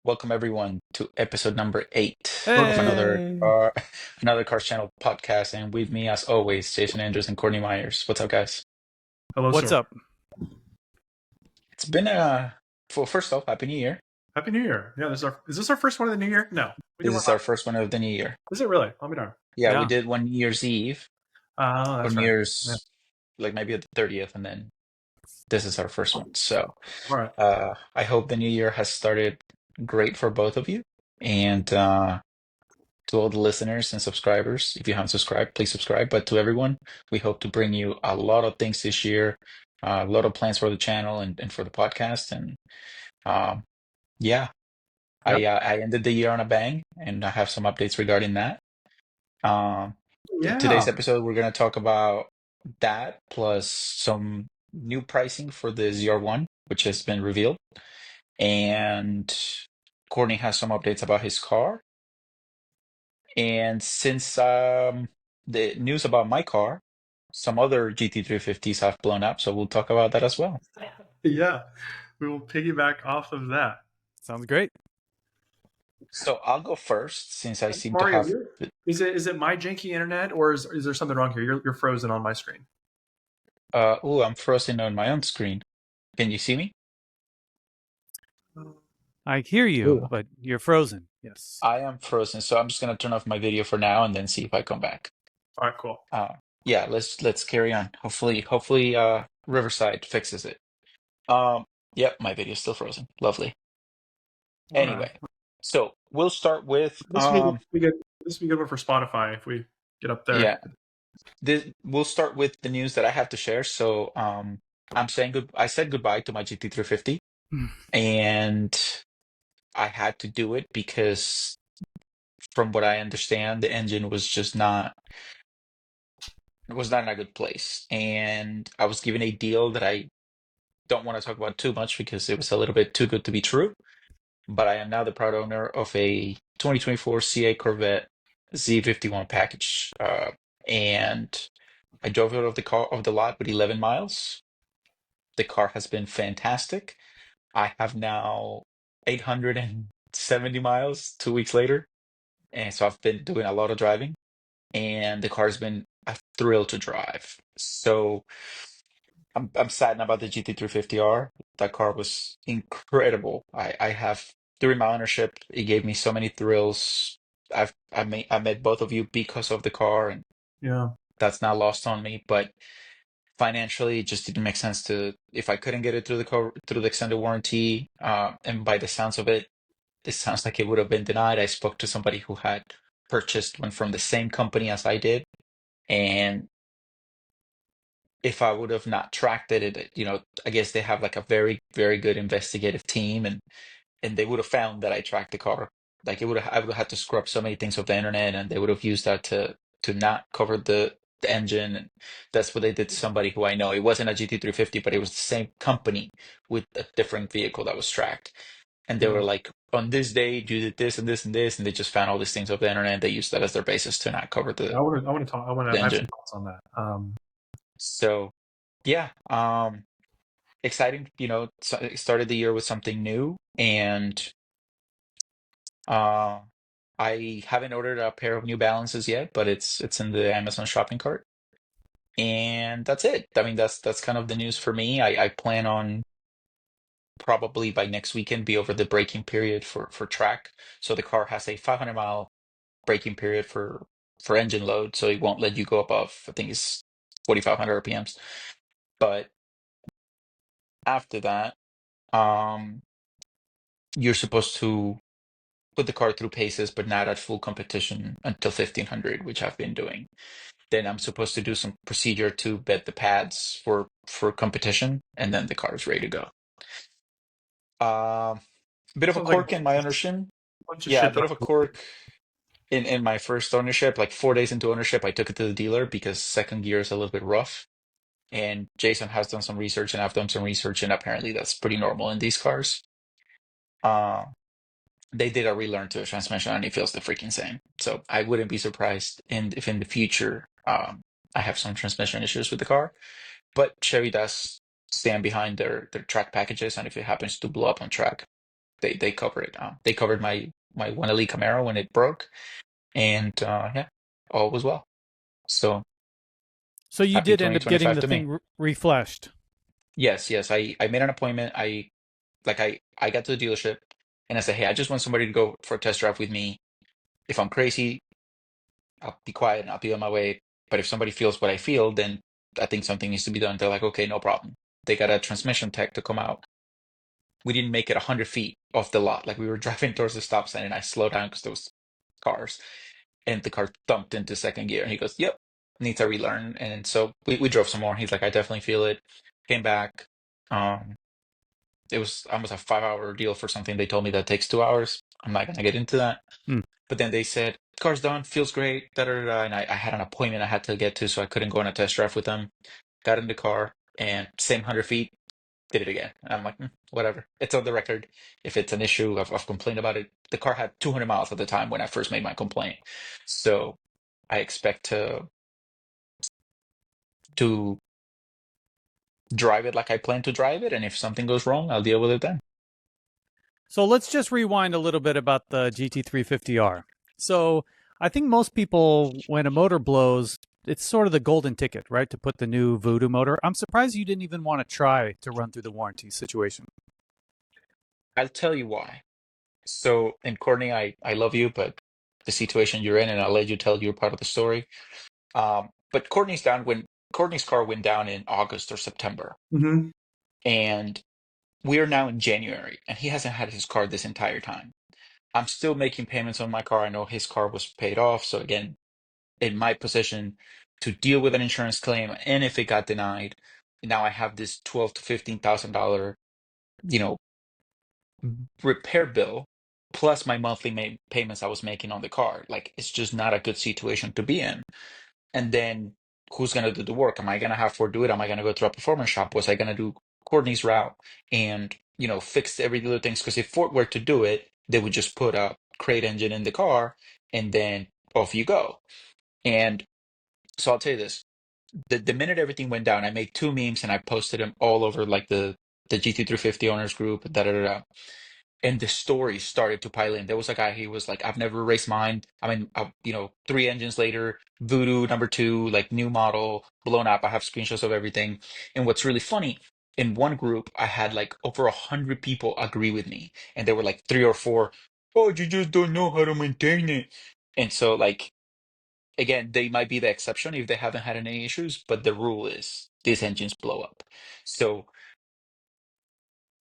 Welcome everyone to episode number 8 of Welcome. another Hey. another Cars Channel podcast, and with me as always, Jason Andrews and Courtney Myers. What's up, guys? Hello, What's sir. up? It's been first off, Happy New Year. Happy New Year. Yeah, is this our first one of the new year? No. We did This one is our last. first one of the new year. Is it really? Let me know. Yeah, we Yeah. did one New Year's Eve Oh, or that's New right. Yeah. Year's, like maybe at the 30th, and then this is our first one. So All right. I hope the new year has started great for both of you, and to all the listeners and subscribers. If you haven't subscribed, please subscribe. But to everyone, we hope to bring you a lot of things this year, a lot of plans for the channel and for the podcast. And um, yeah, Yep. I ended the year on a bang, and I have some updates regarding that. Yeah. Today's episode, we're going to talk about that plus some new pricing for the ZR1, which has been revealed. And Courtney has some updates about his car. And since the news about my car, some other GT350s have blown up, so we'll talk about that as well. Yeah. We will piggyback off of that. Sounds great. So I'll go first since I seem to Mario, have. is it my janky internet or is there something wrong here? You're frozen on my screen. I'm frozen on my own screen. Can you see me? I hear you, Ooh. but you're frozen. Yes. I am frozen, so I'm just gonna turn off my video for now and then see if I come back. All right, cool. Yeah, let's carry on. Hopefully, Riverside fixes it. Yep, my video's still frozen. Lovely. All Anyway, right. so we'll start with This would be good. This would be good one for Spotify if we get up there. yeah. We'll start with the news that I have to share. So, I'm saying good. I said goodbye to my GT350, and I had to do it because, from what I understand, the engine was just not was not in a good place, and I was given a deal that I don't want to talk about too much because it was a little bit too good to be true. But I am now the proud owner of a 2024 CA Corvette Z51 package, and I drove it off the lot with 11 miles. The car has been fantastic. I have now 870 miles 2 weeks later. And so I've been doing a lot of driving, and the car's been a thrill to drive. So I'm sad about the GT350R. That car was incredible. I have during my ownership, it gave me so many thrills. I met both of you because of the car, and Yeah. that's not lost on me. But financially, it just didn't make sense to if I couldn't get it through the extended warranty. And by the sounds of it, it sounds like it would have been denied. I spoke to somebody who had purchased one from the same company as I did, and if I would have not tracked it, I guess they have like a very, very good investigative team, and they would have found that I tracked the car. Like I would have had to scrub so many things off the internet, and they would have used that to not cover the engine. And that's what they did to somebody who I know. It wasn't a GT350, but it was the same company with a different vehicle that was tracked. And they Yeah. were like, on this day, you did this and this and this, and they just found all these things off the internet. And they used that as their basis to not cover I want to talk. the I have some engine. thoughts on that. So yeah, exciting. So it started the year with something new, and uh, I haven't ordered a pair of New Balances yet, but it's in the Amazon shopping cart, and that's it. I mean, that's kind of the news for me. I plan on probably by next weekend be over the braking period for track. So the car has a 500-mile braking period for engine load, so it won't let you go above, I think it's 4,500 RPMs. But after that, um, you're supposed to put the car through paces, but not at full competition until 1,500, which I've been doing. Then I'm supposed to do some procedure to bed the pads for competition, and then the car is ready to go. Bit of a Sounds like quirk in my ownership. a bunch of Yeah, a shit. bit of a quirk in my first ownership. Like 4 days into ownership, I took it to the dealer because second gear is a little bit rough. And Jason has done some research, and I've done some research, and apparently that's pretty normal in these cars. Uh, they did a relearn to a transmission, and it feels the freaking same. So I wouldn't be surprised if in the future I have some transmission issues with the car. But Chevy does stand behind their track packages, and if it happens to blow up on track, they cover it. They covered my one elite Camaro when it broke, and yeah, all was well. So So you happy did end up getting 2025 the to me. thing refreshed. Yes, yes. I made an appointment. I got to the dealership and I said, hey, I just want somebody to go for a test drive with me. If I'm crazy, I'll be quiet and I'll be on my way. But if somebody feels what I feel, then I think something needs to be done. They're like, okay, no problem. They got a transmission tech to come out. We didn't make it 100 feet off the lot. Like we were driving towards the stop sign and I slowed down because there was cars and the car thumped into second gear. And he goes, yep, needs a relearn. And so we drove some more. He's like, I definitely feel it. Came back. Um, it was almost a 5 hour deal for something they told me that takes 2 hours. I'm not gonna get into that. Hmm. But then they said, car's done, feels great, da da da. And I had an appointment I had to get to, so I couldn't go on a test drive with them. Got in the car and same 100 feet, did it again. And I'm like, whatever. It's on the record. If it's an issue, I've complained about it. The car had 200 miles at the time when I first made my complaint. So I expect to drive it like I plan to drive it. And if something goes wrong, I'll deal with it then. So let's just rewind a little bit about the GT350R. So I think most people, when a motor blows, it's sort of the golden ticket, right? To put the new Voodoo motor. I'm surprised you didn't even want to try to run through the warranty situation. I'll tell you why. So, and Courtney, I love you, but the situation you're in, and I'll let you tell your part of the story. But Courtney's car went down in August or September, Mm-hmm. and we are now in January, and he hasn't had his car this entire time. I'm still making payments on my car. I know his car was paid off, so again, in my position to deal with an insurance claim, and if it got denied, now I have this 12 to $15,000, you know, repair bill plus my monthly payments I was making on the car. Like it's just not a good situation to be in. And then who's gonna do the work? Am I gonna have Ford do it? Am I gonna go through a performance shop? Was I gonna do Courtney's route and fix every little things? Because if Ford were to do it, they would just put a crate engine in the car and then off you go. And so I'll tell you this. The minute everything went down, I made two memes and I posted them all over like the GT350 owners group, da da da da, and the stories started to pile in. There was a guy, he was like, I've never raced mine. I mean, three engines later, Voodoo number two, like new model, blown up. I have screenshots of everything. And what's really funny, in one group, I had like over 100 people agree with me. And there were like three or four, oh, you just don't know how to maintain it. And so, like, again, they might be the exception if they haven't had any issues, but the rule is these engines blow up. So,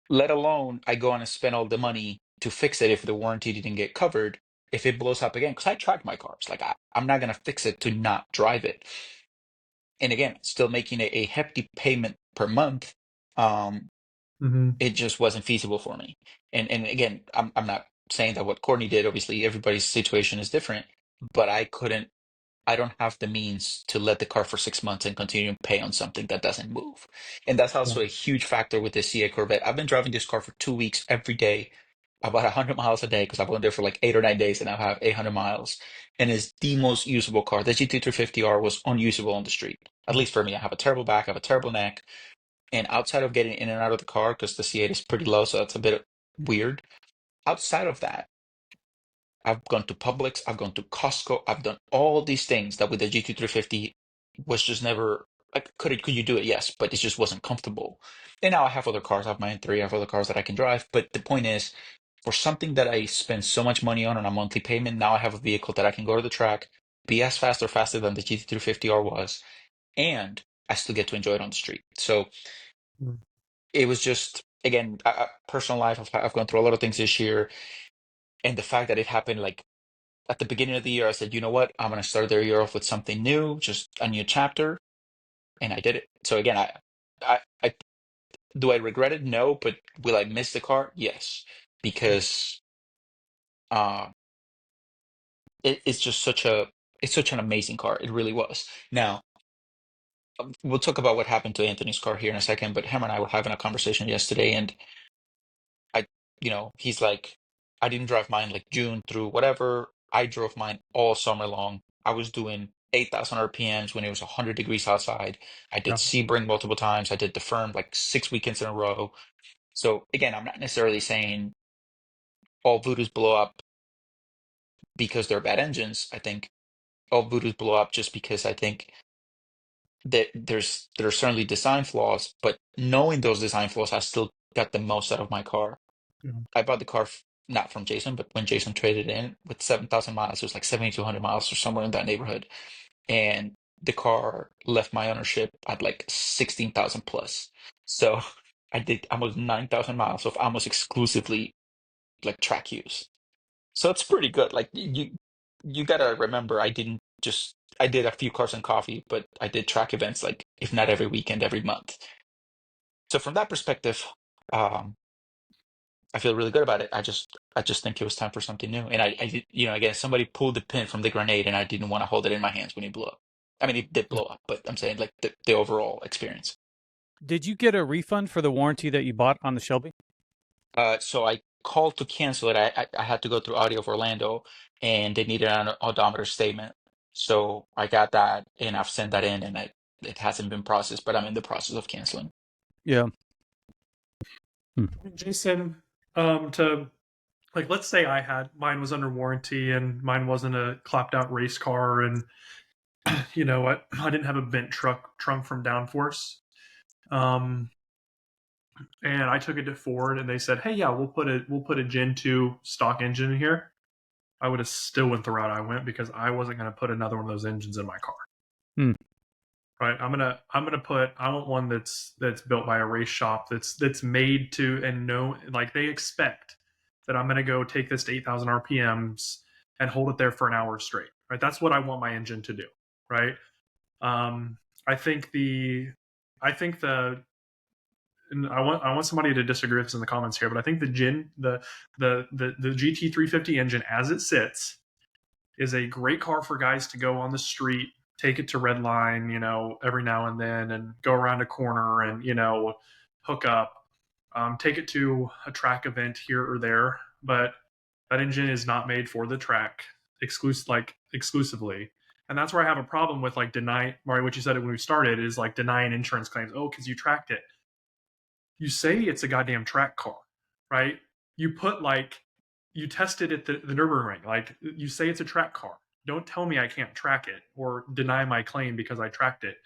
let alone I go on and spend all the money to fix it if the warranty didn't get covered, if it blows up again, because I track my cars. Like I'm not gonna fix it to not drive it. And again, still making a hefty payment per month. Um, Mm-hmm. it just wasn't feasible for me. And again, I'm not saying that what Courtney did, obviously everybody's situation is different, but I don't have the means to let the car for 6 months and continue to pay on something that doesn't move. And that's Yeah. also a huge factor with the CA Corvette. I've been driving this car for 2 weeks every day, about 100 miles a day, because I've been there for like 8 or 9 days and I have 800 miles. And it's the most usable car. The GT350R was unusable on the street, at least for me. I have a terrible back, I have a terrible neck. And outside of getting in and out of the car, because the C8 is pretty low, so that's a bit weird. Outside of that, I've gone to Publix, I've gone to Costco, I've done all these things that with the GT350 was just never like could you do it? Yes, but it just wasn't comfortable. And now I have other cars, I have my M3, I have other cars that I can drive. But the point is, for something that I spend so much money on a monthly payment, now I have a vehicle that I can go to the track, be as fast or faster than the GT350R was, and I still get to enjoy it on the street. So Mm. it was just again, personal life. I've gone through a lot of things this year, and the fact that it happened like at the beginning of the year, I said, you know what? I'm going to start the year off with something new, just a new chapter. And I did it. So again, I do I regret it? No, but will I miss the car? Yes, because uh, it's just it's such an amazing car. It really was. Now, we'll talk about what happened to Anthony's car here in a second, but him and I were having a conversation yesterday, and I, he's like, I didn't drive mine like June through whatever. I drove mine all summer long. I was doing 8,000 RPMs when it was 100 degrees outside. I did Yeah. Sebring multiple times. I did the firm like 6 weekends in a row. So again, I'm not necessarily saying all Voodoos blow up because they're bad engines. I think all Voodoos blow up just because I think that there are certainly design flaws, but knowing those design flaws, I still got the most out of my car. Mhm. I bought the car not from Jason, but when Jason traded in with 7,000 miles, it was like 7,200 miles or somewhere in that neighborhood. And the car left my ownership at like 16,000 plus. So I did almost 9,000 miles of almost exclusively like track use. So it's pretty good. Like you gotta remember, I did a few cars and coffee, but I did track events like if not every weekend, every month. So from that perspective, um, I feel really good about it. I just think it was time for something new. And again, somebody pulled the pin from the grenade, and I didn't want to hold it in my hands when it blew up. I mean, it did blow up, but I'm saying like the overall experience. Did you get a refund for the warranty that you bought on the Shelby? So I called to cancel it. I had to go through Audio of Orlando, and they needed an odometer statement. So I got that, and I've sent that in, and it hasn't been processed, but I'm in the process of canceling. Yeah. Jason, to like, let's say mine was under warranty and mine wasn't a clapped out race car, and I didn't have a bent trunk from downforce. Um, and I took it to Ford, and they said, "Hey, yeah, we'll put a Gen 2 stock engine in here." I would have still went the route I went because I wasn't going to put another one of those engines in my car. Hmm. Right? I want one that's built by a race shop that's made to and know, like, they expect that I'm going to go take this to 8,000 RPMs and hold it there for an hour straight. Right? That's what I want my engine to do. Right? Um, I think the and I want somebody to disagree with this in the comments here, but I think the GT350 engine as it sits is a great car for guys to go on the street, take it to red line, every now and then, and go around a corner and hook up, take it to a track event here or there. But that engine is not made for the track exclusively. And that's where I have a problem with, like, Mario, what you said when we started is like denying insurance claims. Oh, because you tracked it. You say it's a goddamn track car, right? You put, like, you tested at the Nürburgring. Like, you say it's a track car. Don't tell me I can't track it or deny my claim because I tracked it,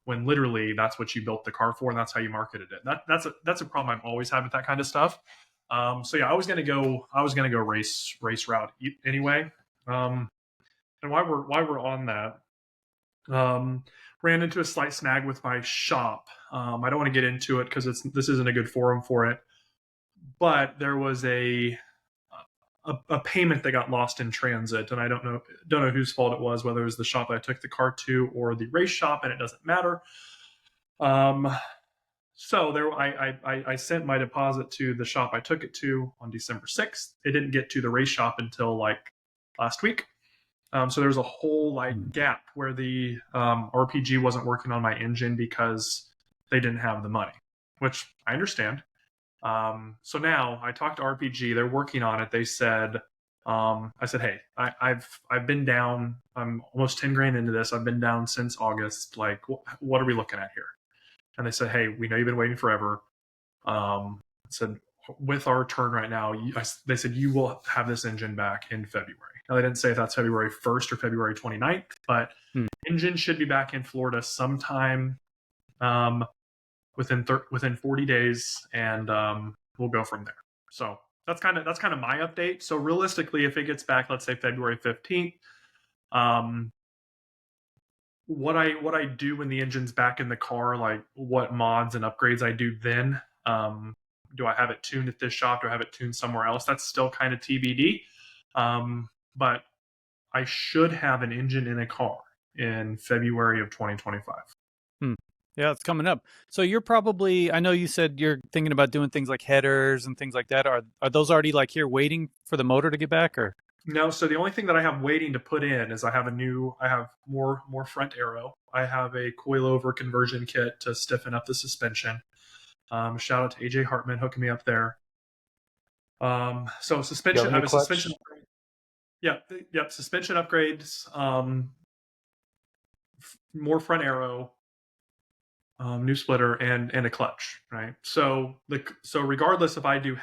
when literally that's what you built the car for and that's how you marketed it. That's a problem I've always had with that kind of stuff. So yeah, I was gonna go race route anyway. And while we're on that, um, ran into a slight snag with my shop. I don't want to get into it because this isn't a good forum for it. But there was a payment that got lost in transit, and I don't know whose fault it was, whether it was the shop I took the car to or the race shop, and it doesn't matter. Um, so there, I sent my deposit to the shop I took it to on December 6th. It didn't get to the race shop until like last week. So there was a whole like gap where the RPG wasn't working on my engine because they didn't have the money, which I understand. So now I talked to RPG. They're working on it. They said, I said, hey, I've been down. I'm almost 10 grand into this. I've been down since August. Like, what are we looking at here? And they said, hey, we know you've been waiting forever. I said, with our turn right now, they said you will have this engine back in February. Now, they didn't say if that's February 1st or February 29th, but engine should be back in Florida sometime within 40 days, and we'll go from there. So that's kind of my update. So realistically, if it gets back, let's say February 15th, what I do when the engine's back in the car, like what mods and upgrades I do then. Do I have it tuned at this shop? Do I have it tuned somewhere else? That's still kind of TBD. But I should have an engine in a car in February of 2025. Yeah, it's coming up. So you're probably, I know you said you're thinking about doing things like headers and things like that. Are those already like here waiting for the motor to get back, or? No, so the only thing that I have waiting to put in is I have more front aero. I have a coilover conversion kit to stiffen up the suspension. Shout out to AJ Hartman hooking me up there. So suspension, I have a suspension upgrade. Yep, suspension upgrades, more front aero, new splitter, and a clutch, right? So regardless if I do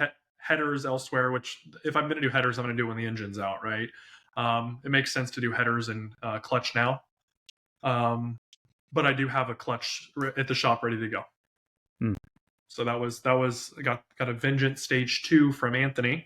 headers elsewhere, which if I'm going to do headers, I'm going to do when the engine's out, right? It makes sense to do headers and clutch now. But I do have a clutch at the shop ready to go. So that was I got a Vengeance Stage 2 from Anthony.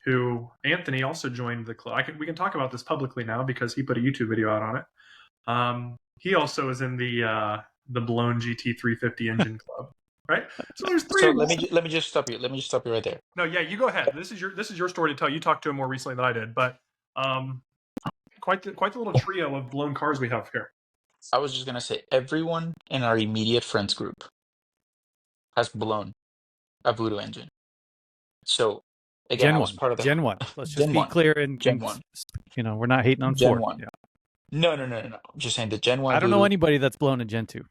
Who Anthony also joined the club. We can talk about this publicly now because he put a YouTube video out on it. He also is in the blown GT350 engine club, right? So there's three. So let me just stop you. Let me just stop you right there. No, yeah, you go ahead. This is your story to tell. You talked to him more recently than I did, but quite the little trio of blown cars we have here. I was just gonna say everyone in our immediate friends group has blown a Voodoo engine. So again, I was part of the Gen 1. Let's just Gen be 1. clear and Gen 1. we're not hating on Gen Ford. 1. Yeah. No. I'm just saying the Gen 1 I don't know Voodoo. anybody that's blown a Gen 2.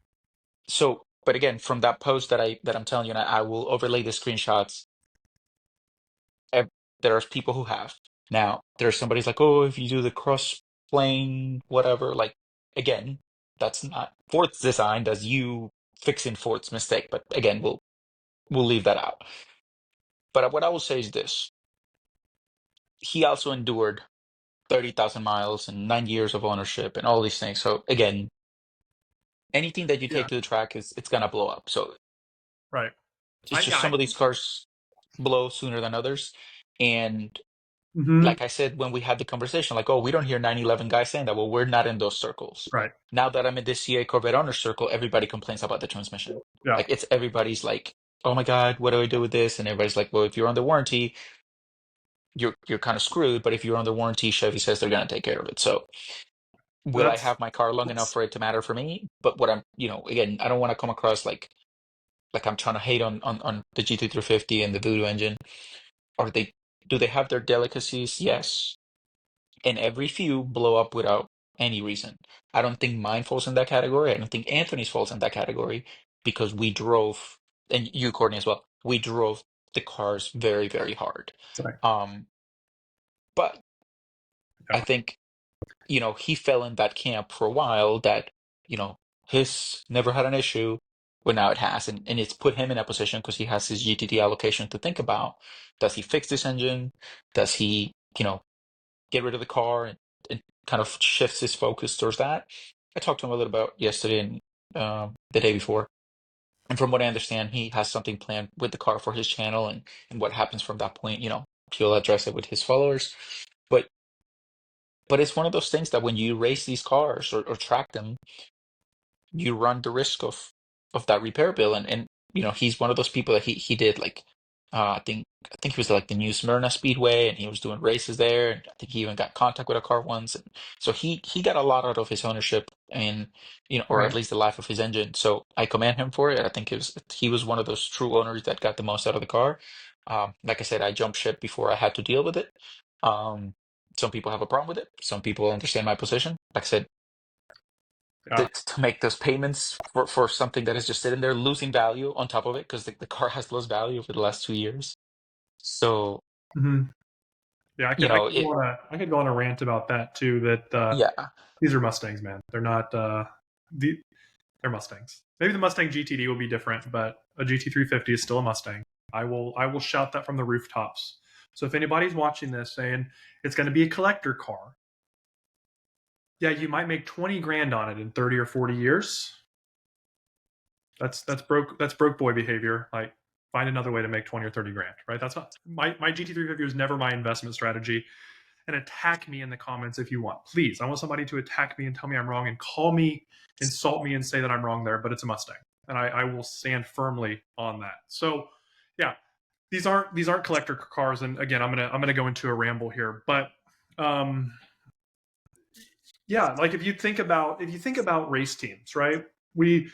So, but again, from that post that I'm telling you, and I will overlay the screenshots. There are people who have. Now, there's somebody's like, oh, if you do the cross plane, whatever. Like, again, that's not Ford's design. That's you fixing Ford's mistake. But again, we'll leave that out. But what I will say is this: he also endured 30,000 miles and 9 years of ownership and all these things. So again, anything that you take to the track it's gonna blow up. So right, it's just some of these cars blow sooner than others. And like I said when we had the conversation, like, oh, we don't hear 911 guys saying that. Well, we're not in those circles. right. Now that I'm in this CA Corvette owner circle, everybody complains about the transmission. Yeah. Like everybody's like, oh my God, what do I do with this? And everybody's like, well, if you're under warranty, you're kind of screwed. But if you're under warranty, Chevy says they're gonna take care of it. So will I have my car long enough for it to matter for me? But what I'm, again, I don't want to come across like I'm trying to hate on the GT350 and the Voodoo engine. Do they have their delicacies? Yes. And every few blow up without any reason. I don't think mine falls in that category. I don't think Anthony's falls in that category because we drove, and you, Courtney, as well. We drove the cars very, very hard. Sorry. But I think, he fell in that camp for a while that, his never had an issue, but now it has. And it's put him in a position because he has his GTD allocation to think about. Does he fix this engine? Does he, get rid of the car and kind of shifts his focus towards that? I talked to him a little about yesterday and the day before. And from what I understand, he has something planned with the car for his channel and what happens from that point, he'll address it with his followers. But it's one of those things that when you race these cars or track them, you run the risk of that repair bill. And he's one of those people that he did like I think he was like the New Smyrna Speedway and he was doing races there. And I think he even got contact with a car once. And so he got a lot out of his ownership and or at least the life of his engine. So I commend him for it. I think he was one of those true owners that got the most out of the car. Like I said, I jumped ship before I had to deal with it. Some people have a problem with it. Some people understand my position. Like I said, to make those payments for something that is just sitting there losing value on top of it because the car has lost value over the last 2 years. So, yeah, I could go on a rant about that too. That yeah, these are Mustangs, man. They're not they're Mustangs. Maybe the Mustang GTD will be different, but a GT350 is still a Mustang. I will shout that from the rooftops. So if anybody's watching this saying it's going to be a collector car, yeah, you might make 20 grand on it in 30 or 40 years. That's broke boy behavior. Like, find another way to make 20 or 30 grand, right? That's not my GT350 was never my investment strategy. And attack me in the comments if you want. Please, I want somebody to attack me and tell me I'm wrong and call me, insult me and say that I'm wrong there, but it's a Mustang. And I will stand firmly on that. So yeah, these aren't collector cars. And again, I'm gonna go into a ramble here. But yeah, like if you think about race teams, right? We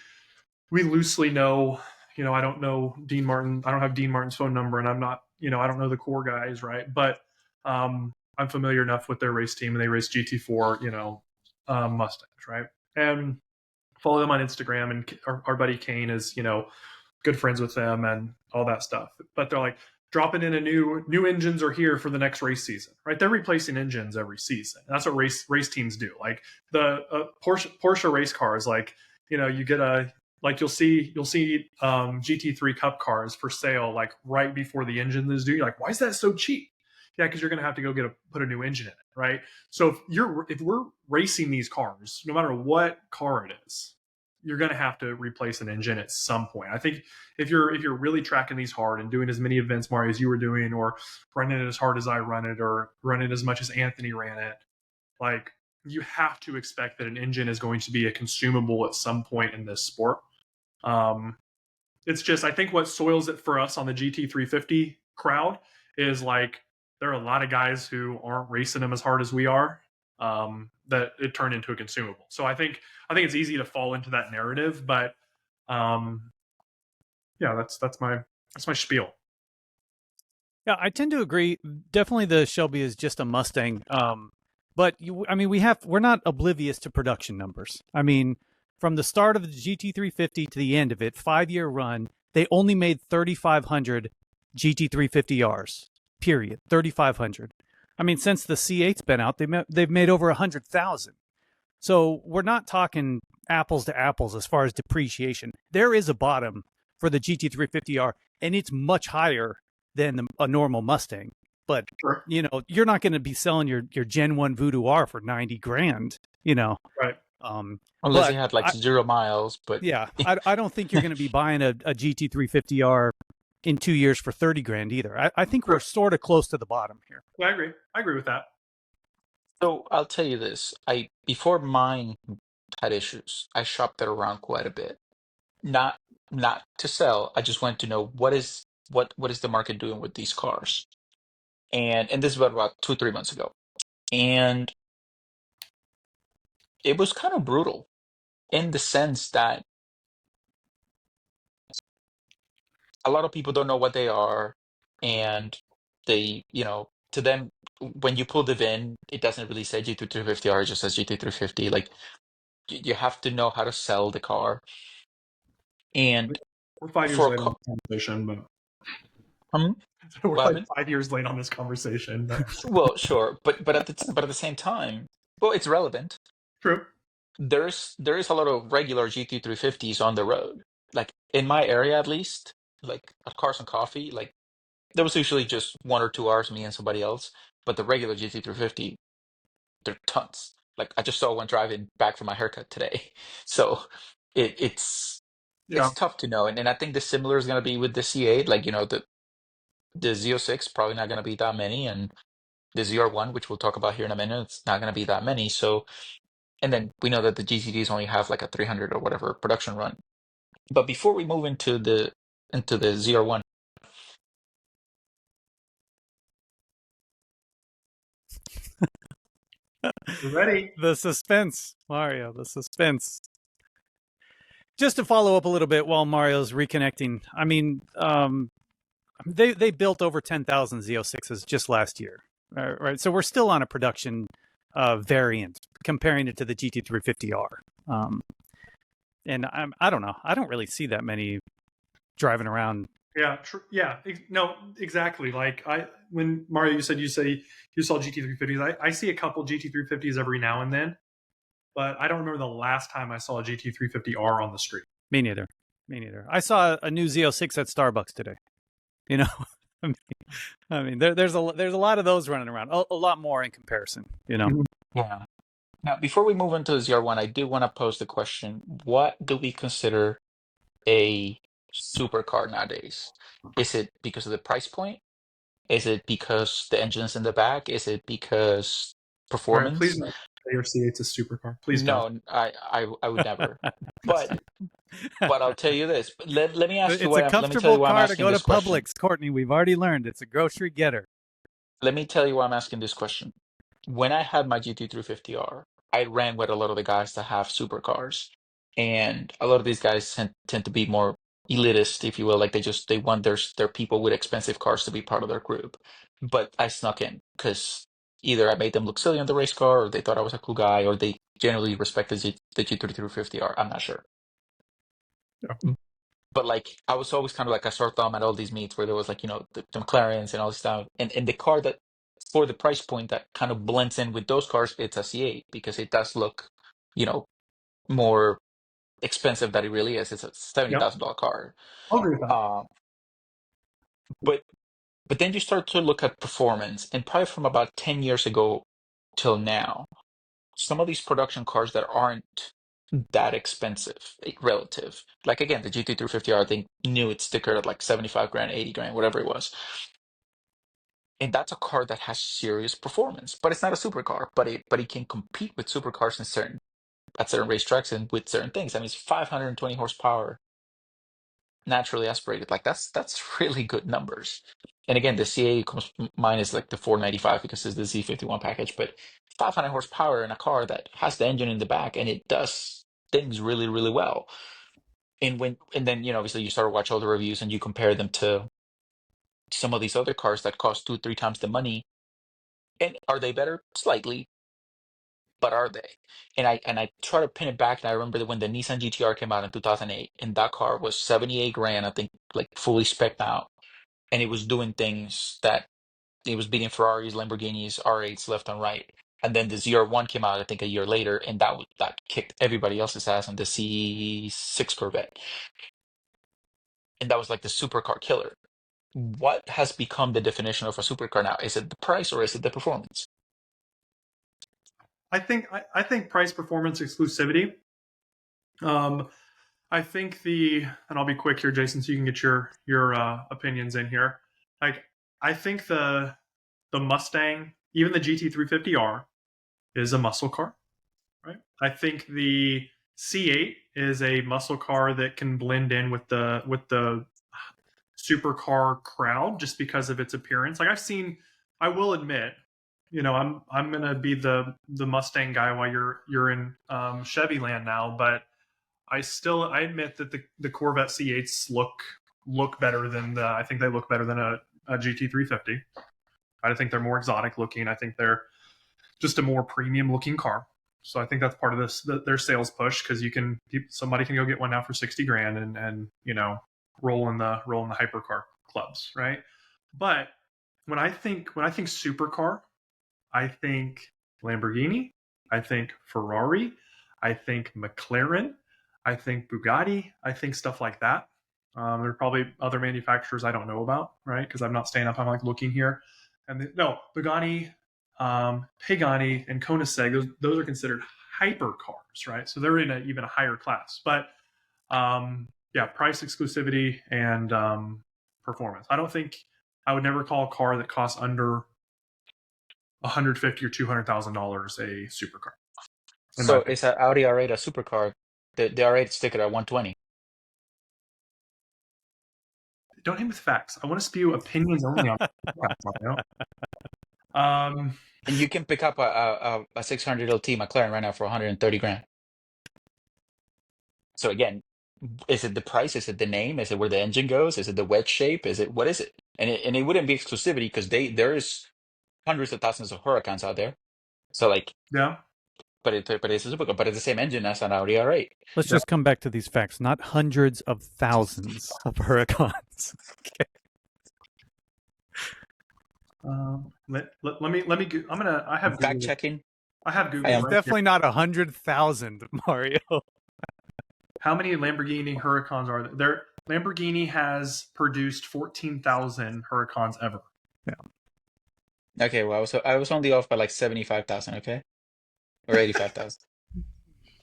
loosely know, I don't know Dean Martin. I don't have Dean Martin's phone number, and I'm not, I don't know the core guys, right? But I'm familiar enough with their race team, and they race GT4, Mustangs, right? And follow them on Instagram, and our buddy Kane is, good friends with them and all that stuff. But they're like, dropping in a new engines are here for the next race season, right? They're replacing engines every season. That's what race teams do. Like the Porsche race cars, like, you get Like you'll see GT3 Cup cars for sale like right before the engine is due. You're like, why is that so cheap? Yeah, because you're going to have to go put a new engine in it, right? So if we're racing these cars, no matter what car it is, you're going to have to replace an engine at some point. I think if you're really tracking these hard and doing as many events, Mario, as you were doing, or running it as hard as I run it, or running as much as Anthony ran it, like you have to expect that an engine is going to be a consumable at some point in this sport. Um, it's just I think what soils it for us on the GT350 crowd is like there are a lot of guys who aren't racing them as hard as we are. That it turned into a consumable. So I think it's easy to fall into that narrative, but um, yeah, that's my spiel. Yeah, I tend to agree. Definitely, the Shelby is just a Mustang. But I mean, we're not oblivious to production numbers. I mean, from the start of the GT350 to the end of it, 5-year run, they only made 3,500 GT350Rs. Period. 3,500. I mean, since the C8's been out, they've made over 100,000. So we're not talking apples to apples as far as depreciation. There is a bottom for the GT350R, and it's much higher than a normal Mustang. But Sure. You're not going to be selling your Gen 1 Voodoo R for 90 grand. Right. Unless But he had like 0 miles, but yeah, I don't think you're going to be buying a GT350R in 2 years for 30 grand either. I think we're sort of close to the bottom here. Yeah, I agree with that. so I'll tell you this. Before mine had issues, I shopped it around quite a bit. Not not to sell. I just wanted to know what is the market doing with these cars. And this was about 2, 3 months ago. And it was kind of brutal in the sense that a lot of people don't know what they are, and to them, when you pull the VIN, it doesn't really say GT350R, it just says GT350. Like you have to know how to sell the car. And We're 5 years for a late on car, this conversation, but um, we're what like happened? 5 years late on this conversation. But Well, sure, but at the same time, well, it's relevant. true. There is a lot of regular GT350s on the road. Like in my area, at least, like at Cars and Coffee, like there was usually just 1 or 2 hours, me and somebody else. But the regular GT350, there are tons. Like I just saw one driving back from my haircut today. So it's Yeah. it's tough to know. And I think the similar is gonna be with the C8. Like, the Z06 probably not gonna be that many, and the ZR1, which we'll talk about here in a minute, it's not gonna be that many. So, and then we know that the GTDs only have like a 300 or whatever production run. But before we move into the ZR1, We're ready. The suspense, Mario, the suspense. Just to follow up a little bit while Mario's reconnecting, I mean, they built over 10,000 Z06s just last year, right? So we're still on a production variant comparing it to the GT350R. And I don't know. I don't really see that many driving around. Yeah. Yeah. No. Exactly. Like when Mario, you said you saw GT350s. I see a couple GT350s every now and then, but I don't remember the last time I saw a GT350R on the street. Me neither. Me neither. I saw a new Z06 at Starbucks today. You know, I mean, there's a lot of those running around. A lot more in comparison. yeah. Now, before we move into the ZR1, I do want to pose the question: what do we consider a supercar nowadays? Is it because of the price point? Is it because the engine's in the back? Is it because All right. Please performance? don't say your C8's a supercar. Please don't. No, I would never. But I'll tell you this. Let me ask you It's a let me tell you comfortable why I'm car to asking go to this question. Publix, Courtney. We've already learned it's a grocery getter. Let me tell you why I'm asking this question. When I had my GT350R, I ran with a lot of the guys that have supercars, and a lot of these guys tend to be more elitist, if you will. Like they want their people with expensive cars to be part of their group. But I snuck in because either I made them look silly on the race car, or they thought I was a cool guy, or they generally respected the GT350R. I'm not sure. Yeah. But like I was always kind of like a sore thumb at all these meets where there was like, the McLarens and all this stuff. And the car that for the price point that kind of blends in with those cars, it's a C8 because it does look, you know, more expensive that it really is. It's a Yep. $70,000 car. I'll agree with that. Uh, but but then you start to look at performance, and probably from about 10 years ago till now, some of these production cars that aren't that expensive, relative. Like again, the GT350R, I think knew its sticker at like 75 grand, 80 grand, whatever it was. And that's a car that has serious performance, but it's not a supercar. But it can compete with supercars in certain at certain racetracks and with certain things. I mean, it's 520 horsepower, naturally aspirated. Like that's really good numbers. And again, the CA comes mine is like the 495 because it's the Z51 package, but 500 horsepower in a car that has the engine in the back and it does things really, really well. And then obviously you start to watch all the reviews and you compare them to some of these other cars that cost 2, 3 times the money. And are they better? Slightly, but are they? And I try to pin it back, and I remember that when the Nissan GTR came out in 2008, and that car was 78 grand, I think, like fully spec'd out, and it was doing things that it was beating Ferraris, Lamborghinis, R8s left and right. And then the ZR1 came out, I think, a year later, and that kicked everybody else's ass on the C6 Corvette, and that was like the supercar killer. What has become the definition of a supercar now? Is it the price or is it the performance? I think price, performance, exclusivity. Um, I think and I'll be quick here, Jason, so you can get your opinions in here. Like, I think the Mustang, even the GT350R, is a muscle car, right? I think the C8 is a muscle car that can blend in with the supercar crowd just because of its appearance. Like, I will admit, I'm gonna be the Mustang guy while you're in Chevy land now, but I admit that the Corvette C8s look better than I think they look better than a GT350. I think they're more exotic looking. I think they're just a more premium looking car. So I think that's part of their sales push, because somebody can go get one now for 60 grand and roll in the hypercar clubs, right? But when I think supercar, I think Lamborghini, I think Ferrari, I think McLaren, I think Bugatti, I think stuff like that. There are probably other manufacturers I don't know about, right? Because I'm not staying up. I'm like looking here, and no, Bugatti, Pagani, and Koenigsegg. Those are considered hypercars, right? So they're in even a higher class. But yeah, price, exclusivity, and performance. I would never call a car that costs under 150 or $200,000 a supercar. In my So opinion, is an Audi R8 a supercar? The R8 sticker at 120. don't hit me with facts. I want to spew opinions only on Mario. And you can pick up a 600 LT McLaren right now for 130 grand. So again, is it the price? Is it the name? Is it where the engine goes? Is it the wedge shape? What is it? And it wouldn't be exclusivity because there's hundreds of thousands of Huracans out there. So like, Yeah, but it's a supercar, but it's the same engine as an Audi R8. Let's yeah. just come back to these facts, not hundreds of thousands of hurricanes. Let me. I have Fact Google. checking. I have Google. I am It's right definitely not 100,000, Mario. here. How many Lamborghini Huracans are there? Lamborghini has produced 14,000 Huracans ever. Okay, well, I was only off by like 75,000, okay? Or 85,000.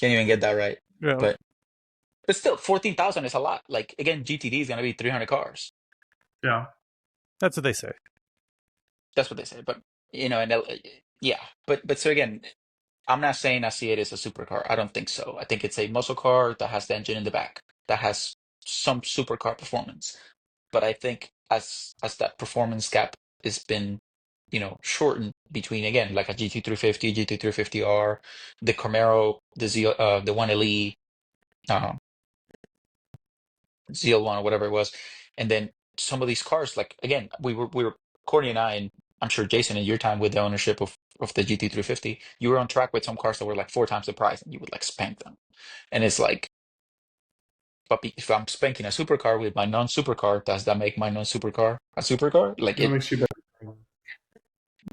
Can't even get that right. Yeah. But still, 14,000 is a lot. Like again, GTD is gonna be 300 cars. Yeah, That's what they say. That's what they say. But yeah. But so again, I'm not saying I see it as a supercar. I don't think so. I think it's a muscle car that has the engine in the back that has some supercar performance. But I think as that performance gap has been, shortened between again like a GT350, GT350R, the Camaro, the 1LE, ZL1 or whatever it was, and then some of these cars, like again, we were Courtney and I, and I'm sure Jason, in your time with the ownership of the GT350, you were on track with some cars that were like 4 times the price, and you would like spank them, and it's like, but if I'm spanking a supercar with my non-supercar, does that make my non-supercar a supercar? Like that it, makes you better.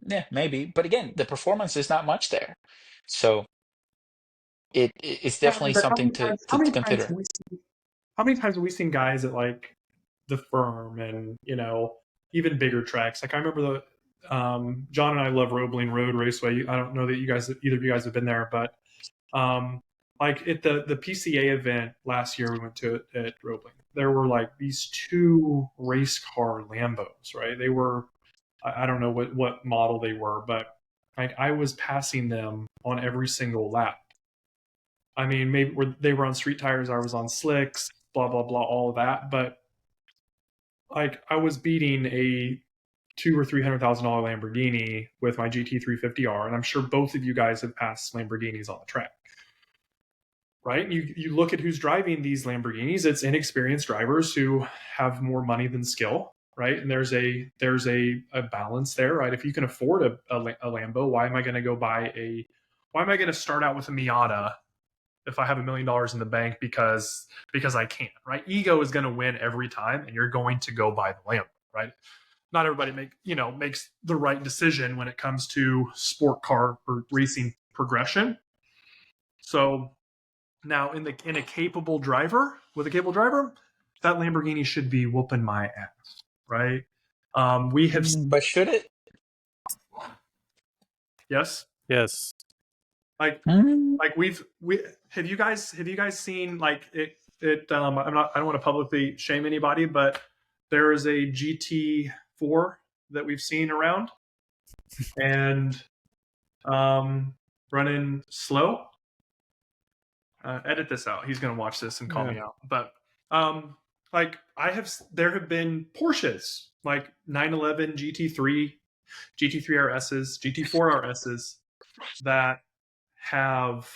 yeah, maybe, but again, the performance is not much there, so it's Yeah, I mean, definitely but something to consider. how many times have we seen guys at like the firm and even bigger tracks? Like I remember John and I love Roebling Road Raceway. I don't know that either of you guys have been there, but um, like at the PCA event last year we went to it at Roebling. There were like these two race car Lambos, right? They were I don't know what model they were, but like I was passing them on every single lap. I mean, maybe they were on street tires, I was on slicks, blah blah blah, all of that. But like I was beating a $200,000 or $300,000 Lamborghini with my GT350R, and I'm sure both of you guys have passed Lamborghinis on the track, right? You look at who's driving these Lamborghinis; it's inexperienced drivers who have more money than skill, right? And there's a balance there, right? If you can afford a Lambo, why am I going to go buy a? Why am I going to start out with a Miata if I have $1 million in the bank because I can, right? Ego is going to win every time, and you're going to go buy the Lambo, right? Not everybody makes the right decision when it comes to sport car or racing progression. So now in a capable driver with a capable driver, that Lamborghini should be whooping my ass, right? We have But should it? yes, Yes. like Mm. we have you guys seen like I don't want to publicly shame anybody, but there is a GT4 that we've seen around and running slow. Edit this out. He's gonna watch this and call me out. But like there have been Porsches like 911 GT3, GT3 RSs, GT4 RSs that have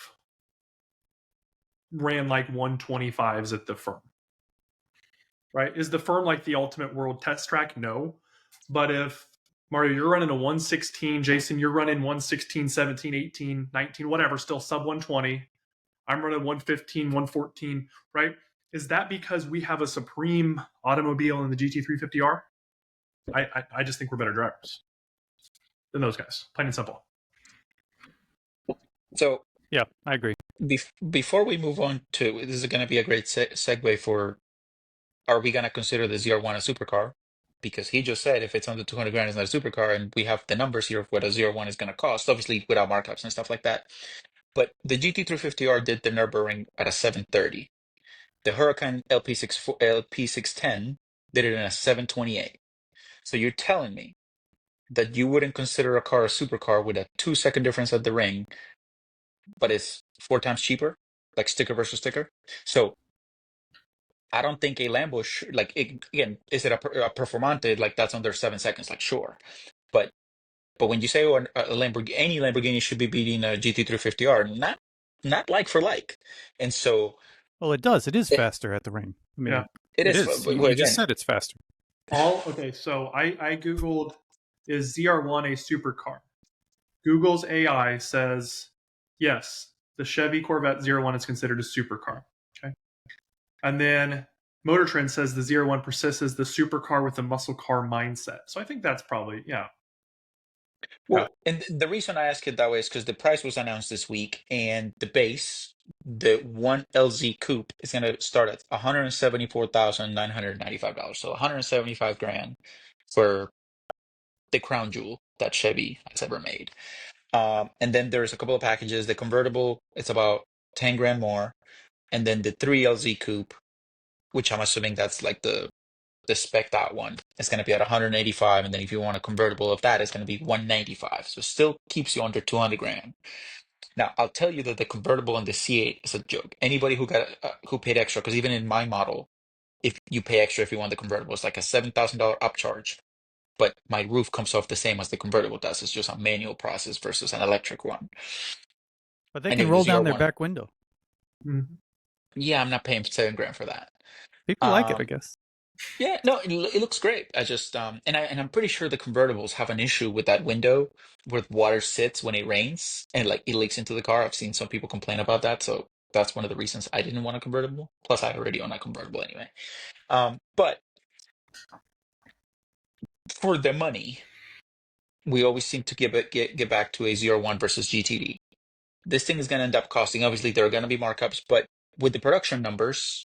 ran like 125s at the firm. Right? Is the firm like the ultimate world test track? No. But if Mario, you're running a 116, Jason, you're running 116, 17, 18, 19, whatever, still sub 120. I'm running 115, 114, right? Is that because we have a supreme automobile in the GT350R? I just think we're better drivers than those guys, plain and simple. So Yeah, I agree. before we move on to this is going to be a great segue for are we going to consider the ZR1 a supercar? Because he just said if it's under 200 grand, it's not a supercar, and we have the numbers here of what a ZR1 is going to cost, obviously without markups and stuff like that. But the GT350R did the Nürburgring at a 730. The Huracan LP610 did it in a 728. So you're telling me that you wouldn't consider a car a supercar with a 2 second difference at the ring, but it's 4 times cheaper, like sticker versus sticker. So I don't think a Lambo like again, is it a Performante like that's under 7 seconds? Like sure, but when you say oh, a Lamborghini, any Lamborghini should be beating a GT350R, not like for like, and so Well, it does. It is it, faster at the ring. I mean, Yeah. it it is. is. Well, You just again, said it's faster. Okay, so I Googled, is ZR1 a supercar? Google's AI says, yes, the Chevy Corvette ZR1 is considered a supercar. Okay. And then Motor Trend says the ZR1 persists as the supercar with a muscle car mindset. So I think that's probably, yeah. well, and the reason I ask it that way is because the price was announced this week, and the base, the one LZ Coupe, is going to start at $174,995. So 175 grand for the crown jewel that Chevy has ever made. And then there's a couple of packages. The convertible, it's about 10 grand more, and then the 3LZ Coupe, which I'm assuming that's like the spec out one, it's going to be at 185, and then if you want a convertible of that, it's going to be 195. So it still keeps you under 200 grand. Now I'll tell you that the convertible on the C8 is a joke. Anybody who paid extra, because even in my model, if you pay extra if you want the convertible, it's like a $7,000 upcharge. But my roof comes off the same as the convertible does. It's just a manual process versus an electric one. But they I know can the roll down their ZR1. back window. Mhm. Yeah, I'm not paying 7 grand for that. People like it, I guess. Yeah, no, it looks great. I just and I'm pretty sure the convertibles have an issue with that window where the water sits when it rains and like it leaks into the car. I've seen some people complain about that, so that's one of the reasons I didn't want a convertible. Plus, I already own a convertible anyway. But for the money, we always seem to get back to a ZR1 versus GTD. this thing is going to end up costing. Obviously, there are going to be markups, but with the production numbers,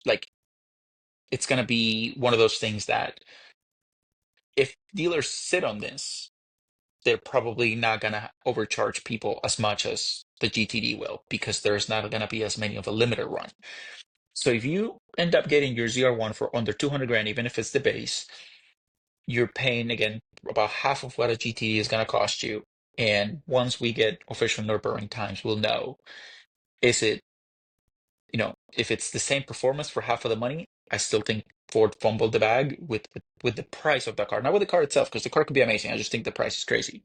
like it's going to be one of those things that if dealers sit on this, they're probably not going to overcharge people as much as the GTD will, because there's not going to be as many of a limited run. So if you end up getting your ZR1 for under 200 grand, even if it's the base, you're paying again about half of what a GTD is going to cost you. And once we get official Nürburgring times, we'll know, is it, if it's the same performance for half of the money. I still think Ford fumbled the bag with the price of the car, not with the car itself, because the car could be amazing. I just think the price is crazy.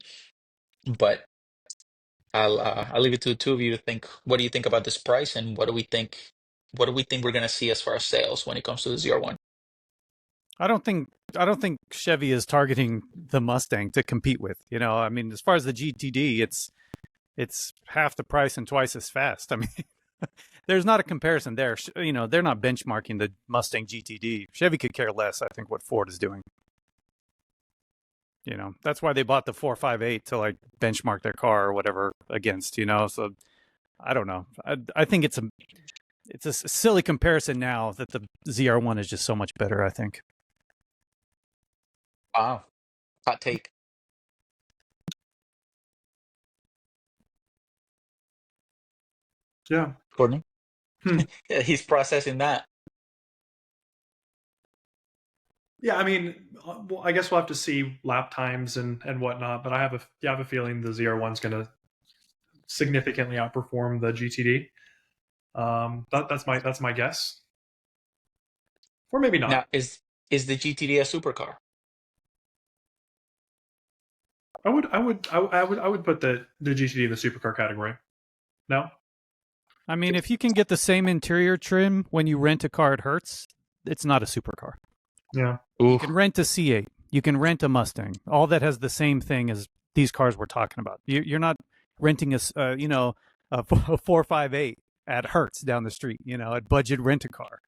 But I'll leave it to the two of you to think. What do you think about this price, and what do we think? What do we think we're going to see as far as sales when it comes to the ZR1? I don't think Chevy is targeting the Mustang to compete with. I mean, as far as the GTD, it's half the price and twice as fast. I mean, there's not a comparison there. They're not benchmarking the Mustang GTD. Chevy could care less, I think, what Ford is doing. That's why they bought the 458 to like benchmark their car or whatever against. So I don't know. I think it's a silly comparison now that the ZR1 is just so much better, I think. Wow, hot take. Yeah. Courtney? Yeah, he's processing that. Yeah, I mean, well, I guess we'll have to see lap times and whatnot, but I have a feeling the ZR1's going to significantly outperform the GTD. That's my guess, or maybe not. Now, is the GTD a supercar? I would put the GTD in the supercar category. No. I mean, if you can get the same interior trim when you rent a car at Hertz, it's not a supercar. Yeah. You can rent a C8. You can rent a Mustang. All that has the same thing as these cars we're talking about. You're not renting a 458 at Hertz down the street, at budget rent-a-car.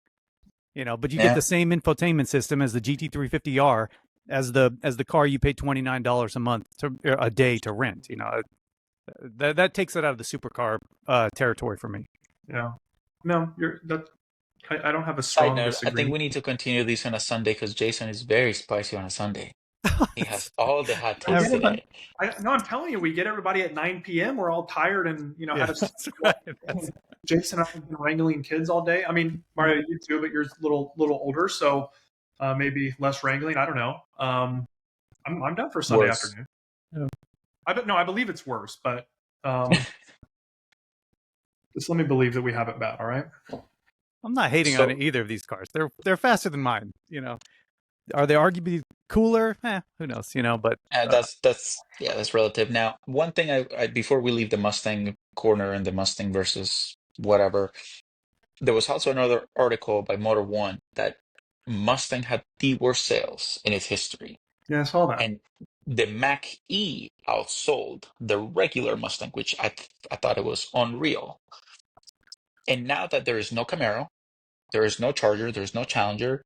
But you get the same infotainment system as the GT350R as the car you pay $29 a day to rent. That takes it out of the supercar territory for me. Yeah. No, I don't have a Side strong note, I disagreement. think we need to continue these on a Sunday because Jason is very spicy on a Sunday. He has all the hot takes today. I'm telling you, we get everybody at 9 p.m. We're all tired and had a right. Jason and I have been wrangling kids all day. I mean, Mario, you too, but you're a little older, so maybe less wrangling. I don't know. I'm down for Sunday afternoon. Yeah. I believe it's worse, but just let me believe that we have it bad. All right. I'm not hating on either of these cars. They're faster than mine. Are they arguably cooler? Who knows? But that's relative. Now, one thing I before we leave the Mustang corner and the Mustang versus whatever, there was also another article by Motor One that Mustang had the worst sales in its history. Yeah, I saw that. And the Mach-E outsold the regular Mustang, which I thought it was unreal. And now that there is no Camaro, there is no Charger, there's no Challenger,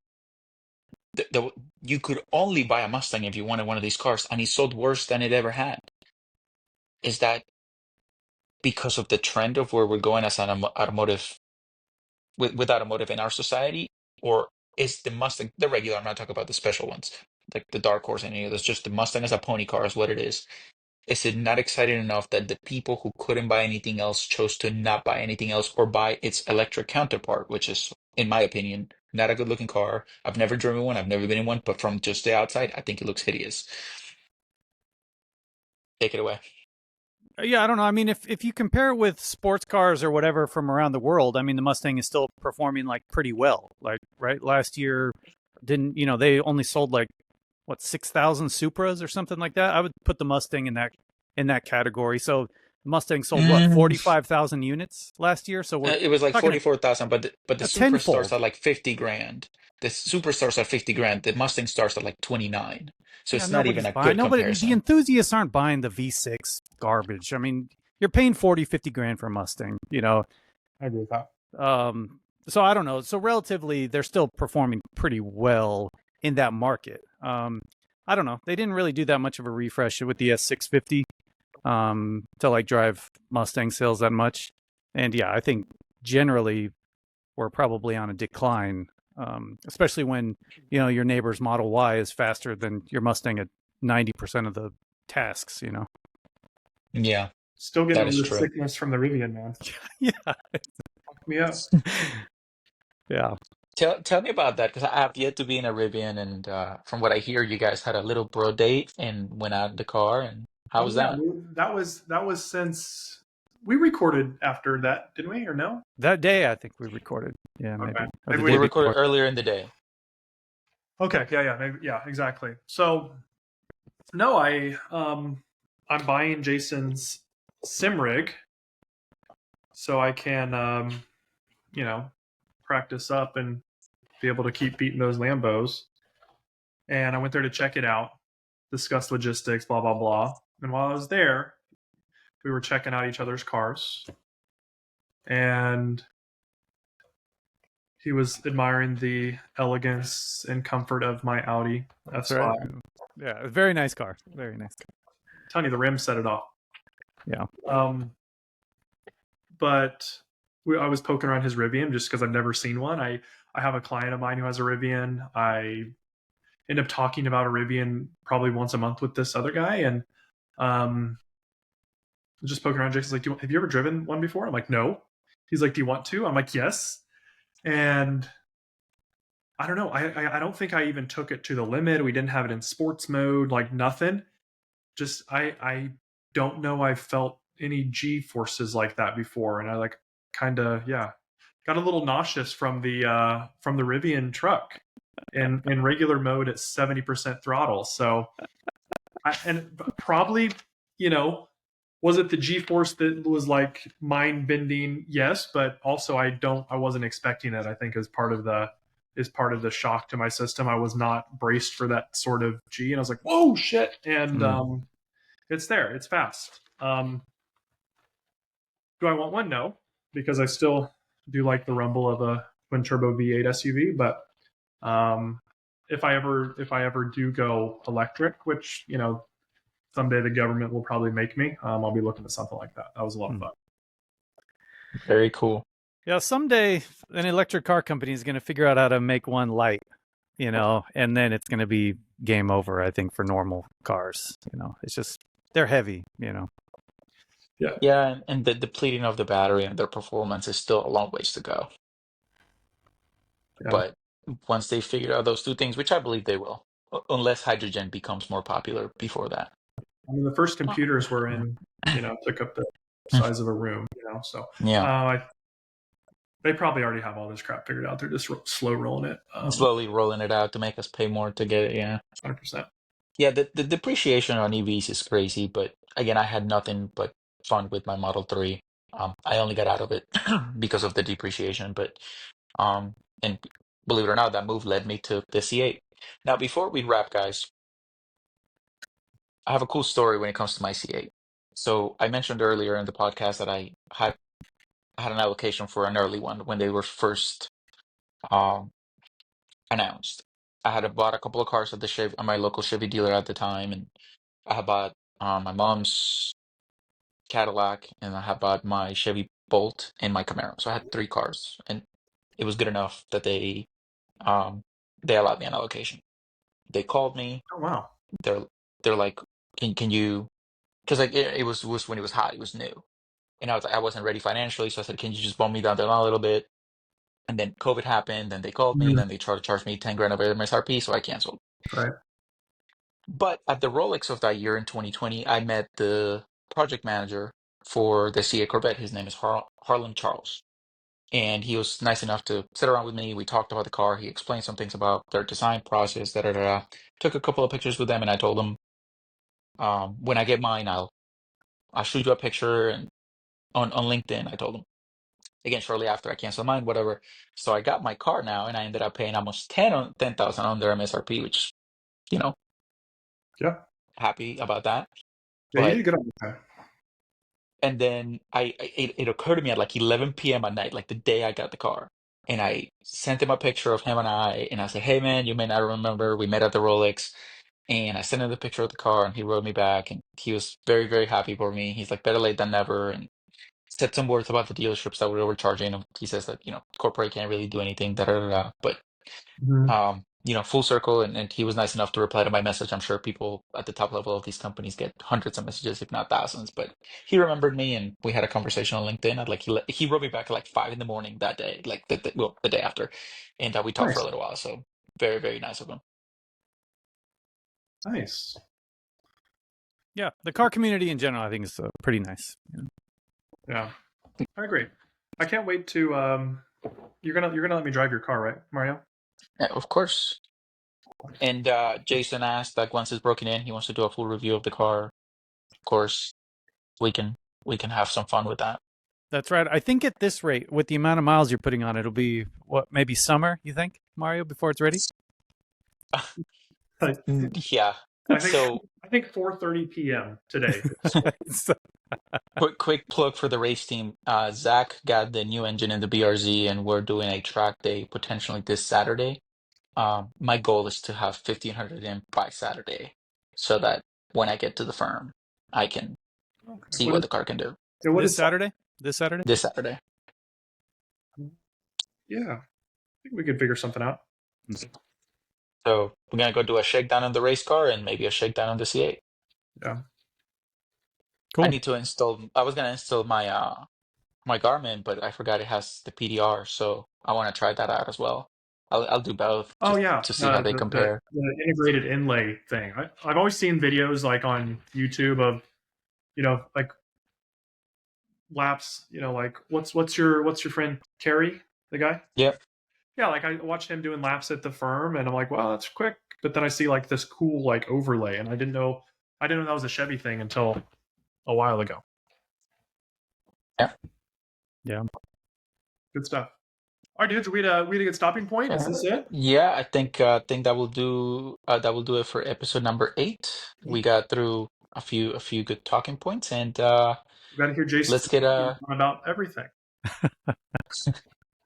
you could only buy a Mustang if you wanted one of these cars, and it sold worse than it ever had. Is that because of the trend of where we're going as an automotive, with automotive in our society? Or is the Mustang, the regular, I'm not talking about the special ones, like the Dark Horse and any of those, just the Mustang as a pony car is what it is. Is it not exciting enough that the people who couldn't buy anything else chose to not buy anything else or buy its electric counterpart, which is, in my opinion, not a good looking car. I've never driven one. I've never been in one, but from just the outside, I think it looks hideous. Take it away. Yeah, I don't know. I mean, if you compare it with sports cars or whatever from around the world, I mean, the Mustang is still performing like pretty well. Like, right, last year, they only sold like 6,000 Supras or something like that. I would put the Mustang in that category. So the Mustang sold 45,000 units last year. So it was like 44,000, but the Supra starts at like 50 grand. The Supra starts at 50 grand. The Mustang starts at like 29. So it's not even a good comparison. The enthusiasts aren't buying the V6 garbage. I mean, you're paying 40, 50 grand for a Mustang. I agree with that. So I don't know. So relatively, they're still performing pretty well in that market. I don't know. They didn't really do that much of a refresh with the S650 to like drive Mustang sales that much. And yeah, I think generally we're probably on a decline, especially when your neighbor's Model Y is faster than your Mustang at 90% of the tasks. Yeah, Still getting that over is the true. sickness from the Rivian, man. Yeah, Fuck me up. yeah. Tell me about that because I have yet to be in a Rivian, and from what I hear, you guys had a little bro date and went out in the car, and how Oh was yeah, that? that was since we recorded after that, didn't we? Or no? That day, I think we recorded. Yeah, Okay. maybe, or Maybe the we We day did. recorded before. earlier in the day. Okay. Yeah. Maybe. Yeah. Exactly. So no, I'm buying Jason's sim rig so I can you know practice up and be able to keep beating those Lambos. And I went there to check it out, discuss logistics, blah blah blah. And while I was there, we were checking out each other's cars, and he was admiring the elegance and comfort of my Audi That's right. S5. Yeah, very nice car. Very nice car. Telling you, the rim set it off. Yeah. But I was poking around his Rivian just because I've never seen one. I have a client of mine who has a Rivian. I end up talking about a Rivian probably once a month with this other guy, and just poking around. Jason's like, have you ever driven one before? I'm like, no. He's like, do you want to? I'm like, yes. And I don't know. I don't think I even took it to the limit. We didn't have it in sports mode, like nothing. Just I don't know. I felt any G forces like that before, and I like kind of got a little nauseous from the Rivian truck in regular mode at 70% throttle. So and probably was it the G force that was like mind bending? Yes, but also I wasn't expecting it. I think as part of the shock to my system. I was not braced for that sort of G, and I was like, whoa, shit! And it's there. It's fast. Do I want one? No, because I still do like the rumble of a twin turbo V8 SUV. But if I ever do go electric, which someday the government will probably make me, I'll be looking at something like that. That was a lot of fun. Very cool. Yeah, someday an electric car company is going to figure out how to make one light, and then it's going to be game over, I think, for normal cars. It's just, they're heavy. Yeah, and the depleting of the battery and their performance is still a long ways to go. Yeah. But once they figure out those two things, which I believe they will, unless hydrogen becomes more popular before that. I mean, the first computers were in, took up the size of a room, so Yeah, they probably already have all this crap figured out. They're just slow rolling it. slowly rolling it out to make us pay more to get it. Yeah. 100%. Yeah, the depreciation on EVs is crazy, but again, I had nothing but fun with my Model 3. I only got out of it because of the depreciation, but and believe it or not, that move led me to the C8. Now, before we wrap, guys, I have a cool story when it comes to my C8. So I mentioned earlier in the podcast that I had an allocation for an early one when they were first um, announced. I had bought a couple of cars at at my local Chevy dealer at the time, and I had bought my mom's Cadillac, and I had bought my Chevy Bolt and my Camaro. So I had three cars, and it was good enough that um, they allowed me an allocation. They called me. Oh wow. They're they're like, can you? Because like it was when it was hot, it was new, and I wasn't ready financially, so I said, can you just bump me down the line a little bit? And then COVID happened, then they called me, Mhm. then they tried to charge me 10 grand of MSRP, so I canceled. Right. But at the Rolex of that year in 2020, I met the project manager for the CA Corvette. His name is Harlan Charles. And he was nice enough to sit around with me. We talked about the car. He explained some things about their design process, da da da. Took a couple of pictures with them, and I told him, when I get mine, I'll shoot you a picture and on LinkedIn. I told him. Again, shortly after I canceled mine, whatever. So I got my car now, and I ended up paying almost 10,000 on their MSRP, which, you know, Yeah. happy about that. Yeah, you But did good on that. and then it occurred to me at like 11 p.m. at night, like the day I got the car, and I sent him a picture of him and I said, "Hey man, you may not remember, we met at the Rolex." And I sent him the picture of the car, and he wrote me back, and he was very, very happy for me. He's like, "Better late than never." said some words about the dealerships that were overcharging him. He says that, corporate can't really do anything, da da da. Da. But Mhm. full circle, and he was nice enough to reply to my message. I'm sure people at the top level of these companies get hundreds of messages, if not thousands. But he remembered me, and we had a conversation on LinkedIn. And like he wrote me back at like 5 a.m. that day, like the day after, and we talked for a Nice, little while. So very very nice of him. nice. Yeah, the car community in general, I think, is pretty nice. Yeah, I agree. I can't wait to. You're gonna let me drive your car, right, Mario? Yeah, of course. And Jason asked, like, once it's broken in, he wants to do a full review of the car. Of course, we can have some fun with that. That's right. I think at this rate, with the amount of miles you're putting on it, it'll be maybe summer, you think, Mario, before it's ready? I Yeah. think So 4:30 p.m. today. quick plug for the race team. Zach got the new engine in the BRZ, and we're doing a track day potentially this Saturday. My goal is to have 1,500 in by Saturday, so that when I get to the firm, I can Okay. see what the car can do What This is Saturday? This Saturday? this Saturday. Yeah, I think we could figure something out. So we're gonna go do a shakedown on the race car and maybe a shakedown on the C8. Yeah. Cool. I need to install. I was gonna install my Garmin, but I forgot it has the PDR, so I want to try that out as well. I'll do both Oh just yeah, to see how they compare. the integrated inlay thing. I've always seen videos like on YouTube of like laps. Like what's your friend Kerry, the guy? Yep. Yeah, like I watched him doing laps at the firm, and I'm like, wow, that's quick. But then I see like this cool like overlay, and I didn't know that was a Chevy thing until a while ago. Yeah. Yeah. Good stuff. All right, dudes, we had a good stopping point. Is this it? Yeah, I think that will do it for episode number 8. We got through a few good talking points, and We got to hear Jason let's get about everything.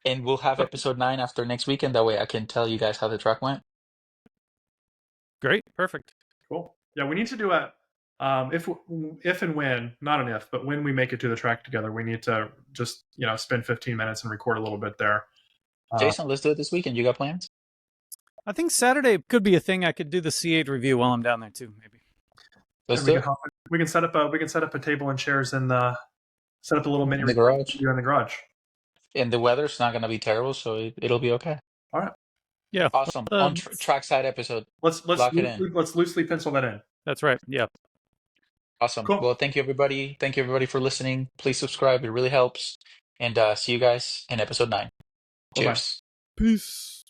and we'll have episode 9 after next weekend. That way I can tell you guys how the track went. Great. Perfect. Cool. Yeah, we need to do a if and when, not an if, but when we make it to the track together, we need to just spend 15 minutes and record a little bit there. Jason, let's do it this weekend. You got plans? I think Saturday could be a thing. I could do the C8 review while I'm down there too, maybe. Let's we do can, it we can set up a table and chairs and set up a little mini in the garage. in the garage. And the weather's not gonna be terrible, so it'll be okay. All right. Yeah. Awesome. On trackside episode. Let's Lock it in. loosely pencil that in. That's right. Yeah. Awesome. Cool. Well, thank you everybody. Thank you everybody for listening. Please subscribe. It really helps. And see you guys in episode 9. Bye-bye. Cheers. Peace.